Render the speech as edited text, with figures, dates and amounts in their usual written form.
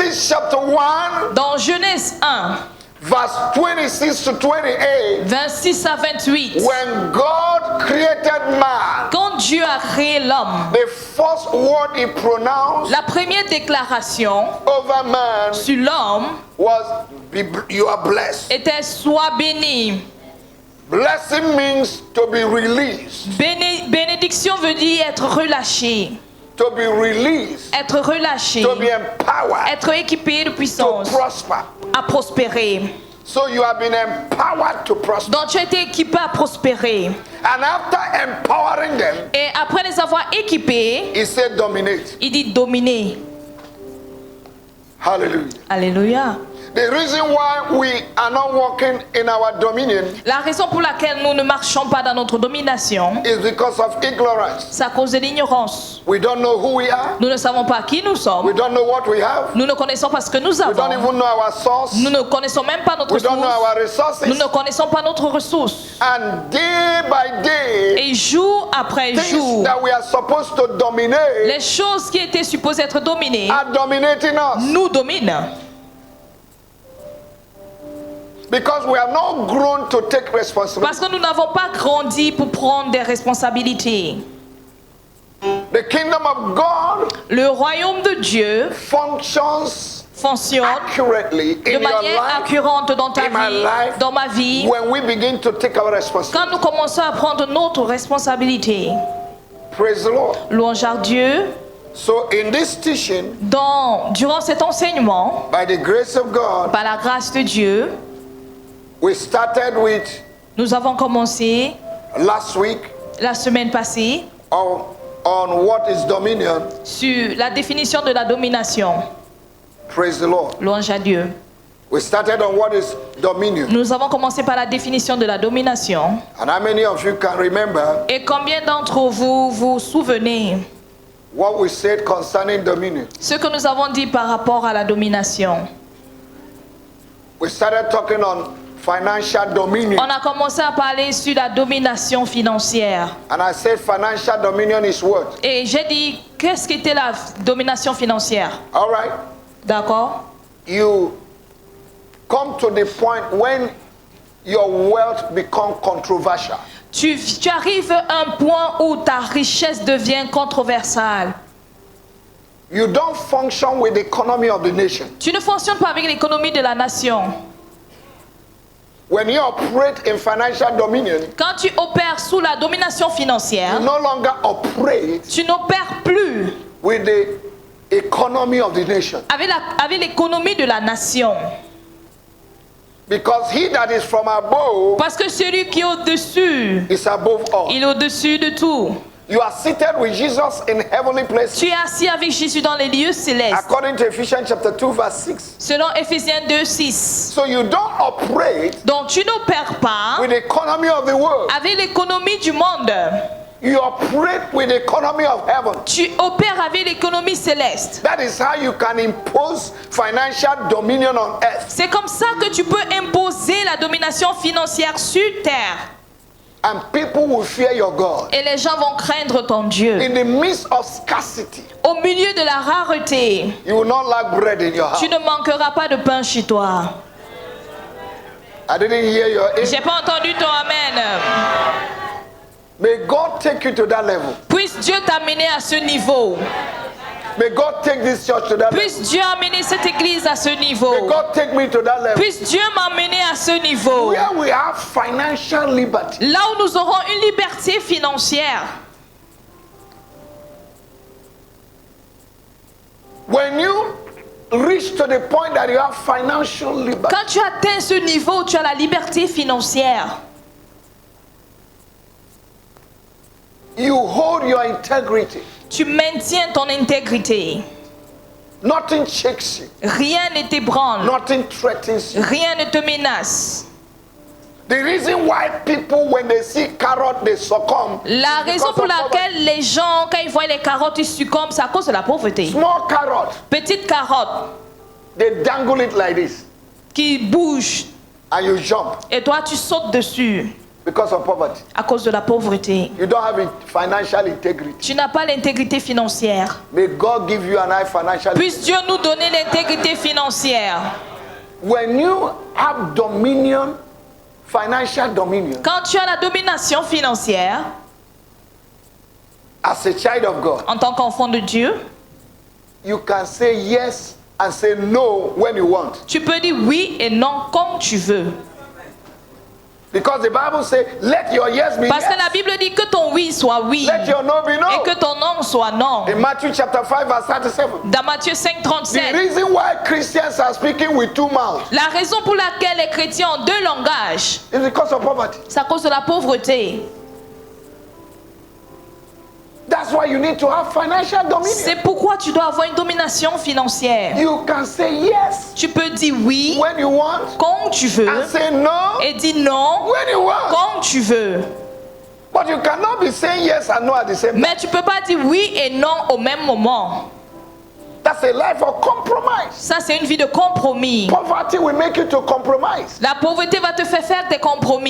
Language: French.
Genesis chapter 1, Dans Genèse 1, verse 26 to 28, 26 à 28, when God created man, quand Dieu a créé l'homme, the first word he pronounced la première déclaration over man sur l'homme was, you are blessed. était sois béni. Blessing means to be released. Bénédiction veut dire être relâché. To be released. Être relâché. To be empowered. Être équipé de To puissance. prosper. À prospérer. So you have been empowered to prosper. Donc tu as été équipé à prospérer. And after empowering them, Et après les avoir équipés, he said dominate. il dit dominer. Hallelujah. Alléluia. The reason why we are not walking in our dominion La raison pour laquelle nous ne marchons pas dans notre domination, is because of ignorance. c'est à cause de l'ignorance. We don't know who we are. Nous ne savons pas qui nous We sommes. don't know what we have. Nous ne connaissons pas ce que nous We don't avons. even know our source. Nous ne connaissons même pas notre We don't know source. our Nous resources. ne connaissons pas notre ressource. And day by day, Et jour après things jour, that we are supposed to dominate les choses qui étaient supposées être dominées are dominating us. nous dominent. Because we have not grown to take responsibility. Parce que nous n'avons pas grandi pour prendre des responsabilités. The kingdom of God Le royaume de Dieu functions fonctionne accurately de in your manière life accurate dans ta in my vie, life, dans ma vie, when we begin to take our responsibility. quand nous commençons à prendre notre responsabilité. Praise the Lord. Louange à Dieu. So in this teaching, Durant cet enseignement, by the grace of God, par la grâce de Dieu, we started with nous avons commencé last week la semaine passée on what is dominion. sur la définition de la domination. Praise the Lord. Louange à Dieu. We started on what is dominion. Nous avons commencé par la définition de la domination. And how many of you can remember Et combien d'entre vous vous souvenez what we said concerning dominion? ce que nous avons dit par rapport à la domination? We started talking on financial dominion. On a commencé à parler sur la domination financière. And I said financial dominion is what? Et j'ai dit, qu'est-ce qu'était la domination financière? All right. D'accord? You come to the point when your wealth becomes controversial. Tu arrives à un point où ta richesse devient controversale. You don't function with the economy of the nation. Tu ne fonctionnes pas avec l'économie de la nation. When you operate in financial dominion, Quand tu opères sous la domination financière, you no longer operate tu n'opères plus with the economy of the nation. avec l'économie de la nation. Because he that is from above Parce que celui qui est au-dessus, is above all. il est au-dessus de tout. You are seated with Jesus in heavenly places. Tu es assis avec Jésus dans les lieux célestes. According to Ephesians chapter 2 verse 6. Selon Éphésiens 2, 6. So you don't operate Donc tu n'opères pas with the economy of the world. avec l'économie du monde. You operate with the economy of heaven. Tu opères avec l'économie céleste. That is how you can impose financial dominion on earth. C'est comme ça que tu peux imposer la domination financière sur terre. And people will fear your God. Et les gens vont craindre ton Dieu. In the midst of scarcity, Au milieu de la rareté, you will not lack bread in your house. tu ne manqueras pas de pain chez toi. I didn't hear your amen. J'ai pas entendu ton amen. May God take you to that level. Puisse Dieu t'amener à ce niveau. May God take this church to that level. Puisse Dieu amener cette église à ce May niveau. God take me to that level. Puisse Dieu m'amener à ce niveau. Where we have financial liberty. Là où nous aurons une liberté financière. When you reach to the point that you have financial liberty, Quand tu atteins ce niveau, tu as la liberté financière. you hold your integrity. Tu maintiens ton intégrité. Nothing shakes you. Rien ne t'ébranle. Nothing threatens you. Rien ne te menace. The reason why people, when they see carrot, they succumb. La is raison because pour of poverty. laquelle les gens, quand ils voient les carottes, ils succombent, c'est à cause de la pauvreté. Small carrot, Petite carotte they dangle it like this, qui bouge and you jump. et toi tu sautes dessus. because of poverty. à cause de la pauvreté. You don't have financial integrity. Tu n'as pas l'intégrité financière. May God give you an high financial. Puisse Dieu nous donner l'intégrité financière. When you have dominion, financial dominion, Quand tu as la domination financière, as a child of God, en tant qu'enfant de Dieu, you can say yes and say no when you want. tu peux dire oui et non comme tu veux. Because the Bible says, let your yes be Parce que yes. la Bible dit que ton oui soit oui Let your no be et no. que ton non soit non. In Matthew chapter 5 verse 37. Dans Matthieu 5, The 37, reason why Christians are speaking with two mouths la raison pour laquelle les chrétiens ont deux langages, is because of poverty. c'est à cause de la pauvreté. That's why you need to have financial dominion. C'est pourquoi tu dois avoir une domination financière. You can say yes Tu peux dire oui when you want quand tu veux and say no et dire non when you want. quand tu veux. But you cannot be saying yes and no at the same time. Mais tu peux pas dire oui et non au même moment. That's a life of compromise. Ça, c'est une vie de compromis. Poverty will make you to compromise. La pauvreté va te faire des compromis.